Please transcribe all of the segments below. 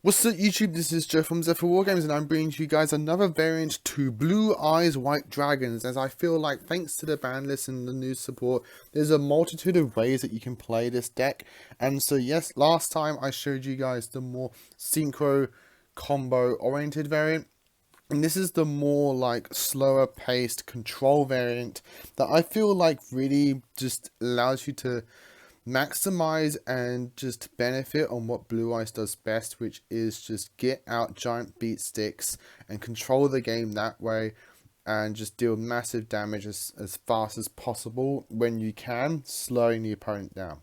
What's up YouTube, this is Joe from Zephyr Wargames and I'm bringing to you guys another variant to Blue Eyes White Dragons, as I feel like thanks to the ban list and the new support, there's a multitude of ways that you can play this deck. And so yes, last time I showed you guys the more synchro combo oriented variant, and this is the more like slower paced control variant that I feel like really just allows you to maximize and just benefit on what Blue Eyes does best, which is just get out giant beat sticks and control the game that way and just deal massive damage as fast as possible when you can, slowing the opponent down.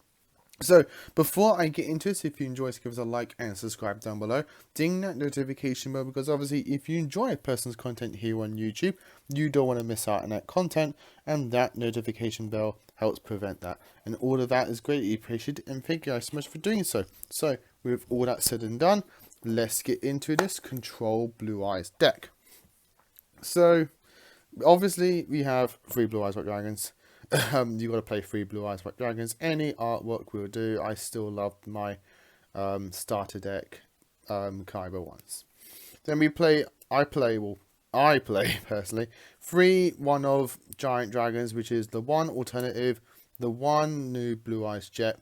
So, before I get into this, if you enjoy, give us a like and subscribe down below. Ding that notification bell, because obviously if you enjoy a person's content here on YouTube, you don't want to miss out on that content, and that notification bell helps prevent that. And all of that is greatly appreciated, and thank you guys so much for doing so. So, with all that said and done, let's get into this Control Blue Eyes deck. So, obviously we have 3 Blue Eyes White Dragons. You got to play 3 Blue Eyes White Dragons. Any artwork will do. I still love my starter deck Kaiba ones. Then I play personally 3 one of giant dragons, which is the 1 alternative, the 1 new Blue Eyes Jet,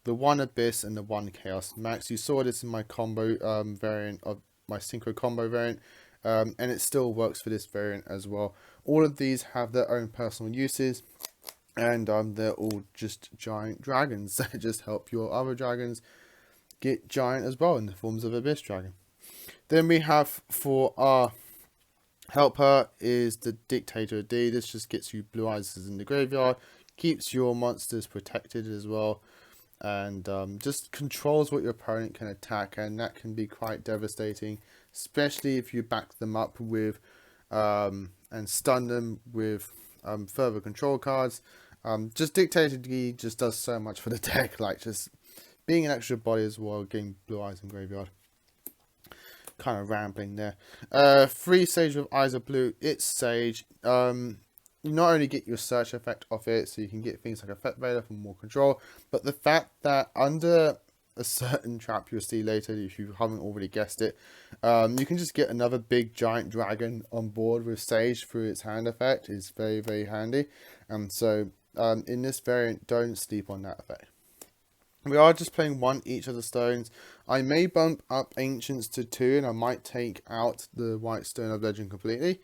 the 1 Abyss, and the 1 Chaos Max. You saw this in my combo variant of my synchro combo variant. And it still works for this variant as well. All of these have their own personal uses, and they're all just giant dragons that just help your other dragons get giant as well in the forms of Abyss Dragon. Then we have for our helper is the Dictator D. This just gets you Blue Eyes in the graveyard, keeps your monsters protected as well, and just controls what your opponent can attack, and that can be quite devastating, especially if you back them up with and stun them with further control cards. Just Dictator D just does so much for the deck, like just being an extra body as well, getting Blue Eyes in graveyard. Kind of rambling there. 3 Sage with Eyes of Blue. It's Sage. You not only get your search effect off it, so you can get things like Effect Vader for more control, but the fact that under a certain trap you'll see later, if you haven't already guessed it, you can just get another big giant dragon on board with Sage through its hand effect is very, very handy. And so in this variant, don't sleep on that effect. We are just playing 1 each of the stones. I may bump up Ancients to 2, and I might take out the White Stone of Legend completely.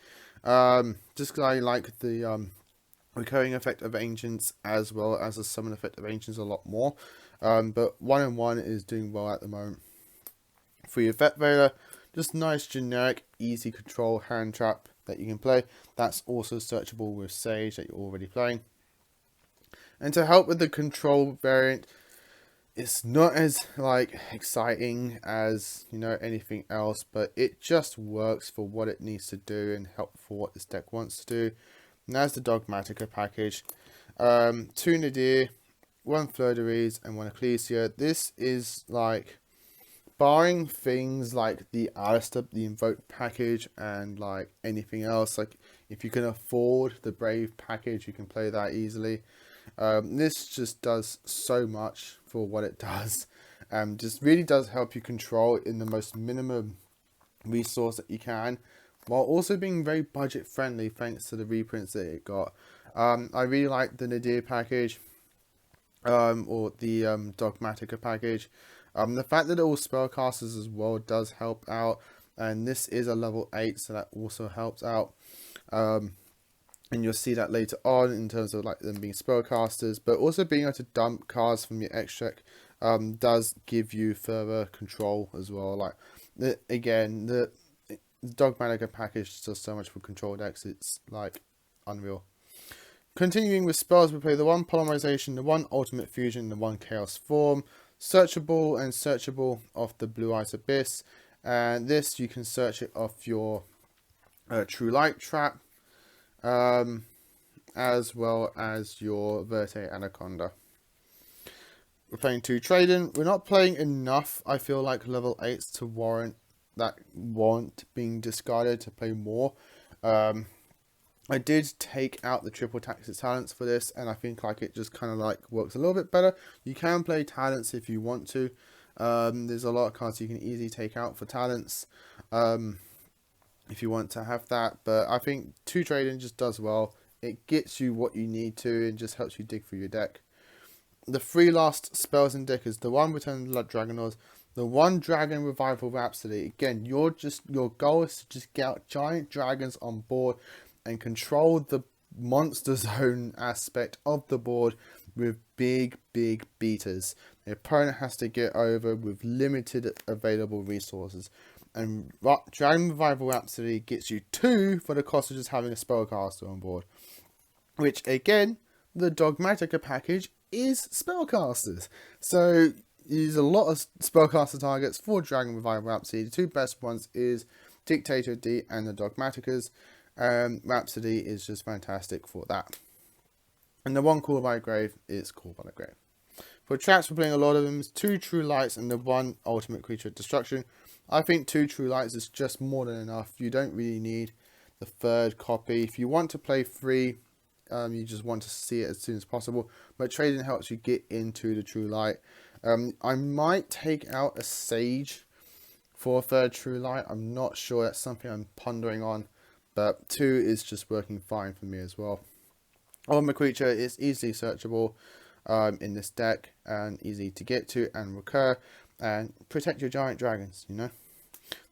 Just because I like the recurring effect of Ancients as well as the summon effect of Ancients a lot more. But 1 and 1 is doing well at the moment. For your Effect Vader, just nice generic easy control hand trap that you can play. That's also searchable with Sage that you're already playing. And to help with the control variant, it's not as like exciting as, you know, anything else, but it just works for what it needs to do and help for what this deck wants to do. And that's the Dogmatica package. 2 Nadir, 1 Fleur-de-Lis, and 1 Ecclesia. This is like, barring things like the Alistair, the Invoke package, and like anything else, like if you can afford the Brave package, you can play that easily. This just does so much for what it does. Just really does help you control in the most minimum resource that you can, while also being very budget friendly thanks to the reprints that it got. I really like the Nadir package, or the Dogmatica package. The fact that it all spellcasters as well does help out, and this is a level 8, so that also helps out. And you'll see that later on in terms of like them being spellcasters, but also being able to dump cards from your extract does give you further control as well. Like the Dogmatica package does so much for control decks, it's like unreal. Continuing with spells, we play the 1 Polymerization, the 1 Ultimate Fusion, the 1 Chaos Form, searchable and searchable off the Blue Eyes Abyss, and this you can search it off your True Light trap, as well as your Verte Anaconda. We're playing 2 Tradent. We're not playing enough, I feel like, level 8s to warrant that being discarded to play more. I did take out the triple tactics talents for this, and I think like it just kind of like works a little bit better. You can play talents if you want to, There's a lot of cards you can easily take out for talents if you want to have that. But I think 2 trading just does well. It gets you what you need to and just helps you dig through your deck. The 3 last spells in deck is the 1 Return of the Dragonors, the 1 Dragon Revival Rhapsody. Again, your goal is to just get out giant dragons on board and control the monster zone aspect of the board with big beaters. The opponent has to get over with limited available resources. And Dragon Revival Rhapsody gets you 2 for the cost of just having a spellcaster on board. Which, again, the Dogmatica package is spellcasters. So, there's a lot of spellcaster targets for Dragon Revival Rhapsody. The 2 best ones is Dictator D and the Dogmaticas. Rhapsody is just fantastic for that. And the 1 Call by the Grave is Call by the Grave. For traps, we're playing a lot of them. 2 True Lights and the 1 Ultimate Creature of Destruction. I think 2 True Lights is just more than enough. You don't really need the 3rd copy. If you want to play 3, you just want to see it as soon as possible. But trading helps you get into the True Light. I might take out a Sage for a 3rd True Light. I'm not sure. That's something I'm pondering on. But 2 is just working fine for me as well. Ultimate Creature is easily searchable in this deck and easy to get to and recur and protect your giant dragons, you know.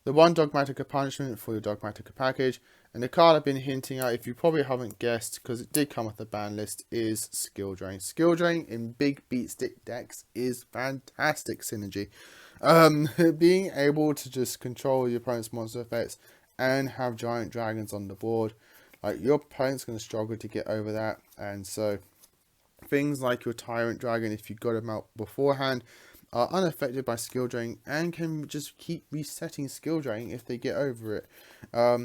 The 1 Dogmatica Punishment for your Dogmatica package, and the card I've been hinting at, if you probably haven't guessed because it did come off the ban list, is Skill Drain. Skill Drain in big beat stick decks is fantastic synergy. Being able to just control your opponent's monster effects and have giant dragons on the board, like, your opponent's going to struggle to get over that. And so things like your Tyrant Dragon, if you got them out beforehand, are unaffected by Skill Drain and can just keep resetting Skill Drain if they get over it.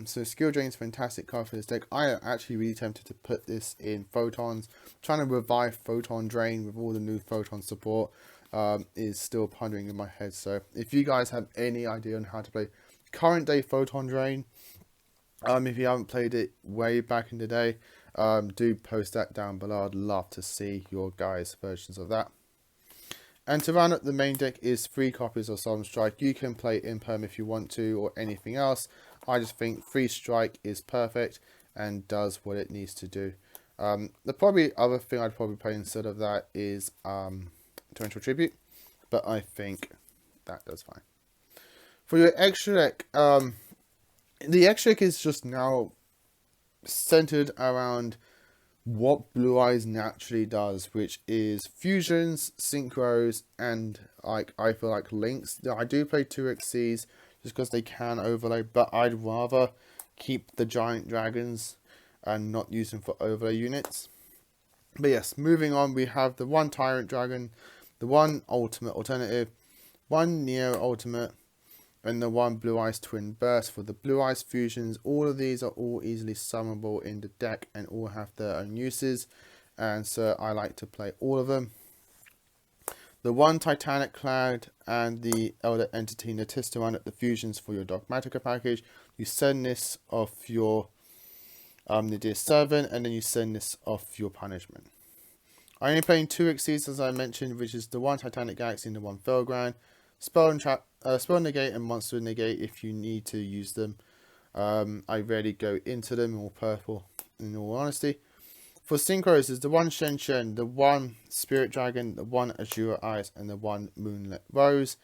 So Skill Drain is a fantastic card for this deck. I am actually really tempted to put this in Photons. Trying to revive Photon Drain with all the new Photon support is still pondering in my head. So if you guys have any idea on how to play current day Photon Drain, if you haven't played it way back in the day, do post that down below. I'd love to see your guys' versions of that. And to round up the main deck is 3 copies of Solemn Strike. You can play Imperm if you want to, or anything else. I just think 3 Strike is perfect and does what it needs to do. The probably other thing I'd probably play instead of that is Torrential Tribute, but I think that does fine. For your extra deck, the extra deck is just now centered around what Blue Eyes naturally does, which is fusions, synchros, and like I feel like links. I do play 2xCs just because they can overlay, but I'd rather keep the giant dragons and not use them for overlay units. But yes, moving on, we have the 1 Tyrant Dragon, the 1 Ultimate Alternative, 1 Neo Ultimate, and the 1 Blue Eyes Twin Burst. For the Blue Eyes fusions, all of these are all easily summonable in the deck and all have their own uses, and so I like to play all of them. The 1 Titanic Cloud and the Elder Entity Notice to run up the fusions for your Dogmatica package. You send this off your Nadir Servant, and then you send this off your Punishment. I'm only playing 2xCs as I mentioned, which is the 1 Titanic Galaxy and the 1 Felgrand. Spell and trap, spell negate and monster negate if you need to use them. I rarely go into them in all purple, in all honesty. For synchros is the 1 Shen Shen, the 1 Spirit Dragon, the 1 Azure Eyes, and the 1 Moonlit Rose.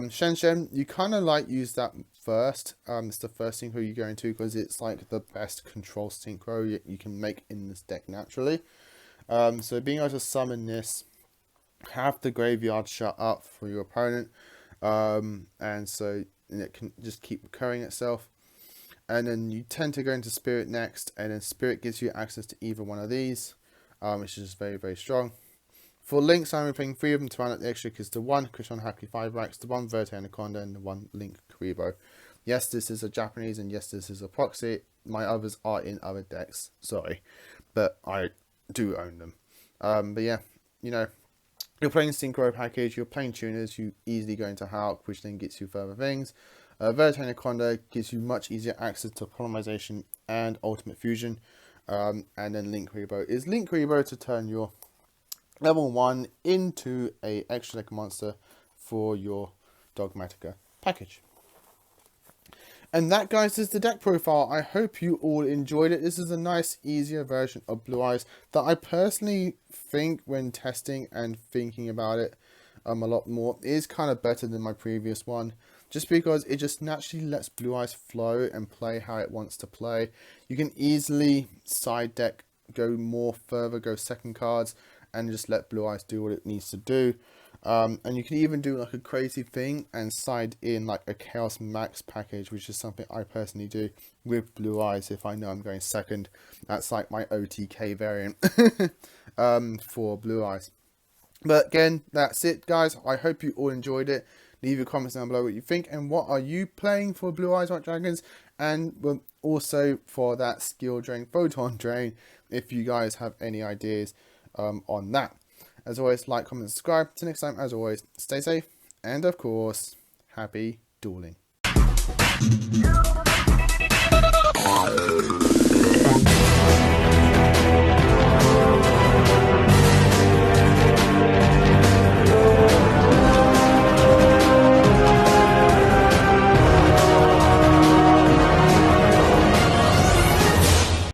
Shen Shen, you kind of like use that first. It's the first synchro you go into because it's like the best control synchro you can make in this deck naturally. So being able to summon this, have the graveyard shut up for your opponent, and so it can just keep recurring itself. And then you tend to go into Spirit next, and then Spirit gives you access to either one of these, which is just very strong. For links, I'm playing 3 of them to round out the extra, because the 1 Kushon Happy 5-Rax, the 1 Verte Anaconda, and the 1 Link Karibo. Yes, this is a Japanese, and yes, this is a proxy. My others are in other decks, sorry, but I do own them. But yeah, you know, you're playing Synchro package, you're playing tuners, you easily go into Hulk, which then gets you further things. Verte Anaconda gives you much easier access to Polymerization and Ultimate Fusion. And then Link Karibo is Link Karibo to turn your level 1 into a extra deck monster for your Dogmatica package. And that, guys, is the deck profile. I hope you all enjoyed it. This is a nice, easier version of Blue Eyes that I personally think, when testing and thinking about it a lot more, is kind of better than my previous one. Just because it just naturally lets Blue Eyes flow and play how it wants to play. You can easily side deck, go more further, go second cards, and just let Blue Eyes do what it needs to do. And you can even do like a crazy thing and side in like a Chaos Max package, which is something I personally do with Blue Eyes if I know I'm going second. That's like my OTK variant for Blue Eyes. But again, that's it, guys. I hope you all enjoyed it. Leave your comments down below what you think, and what are you playing for Blue Eyes White Dragons, and also for that skill drain, photon drain, if you guys have any ideas on that. As always, like, comment, subscribe. Till next time, as always, stay safe, and of course, happy dueling.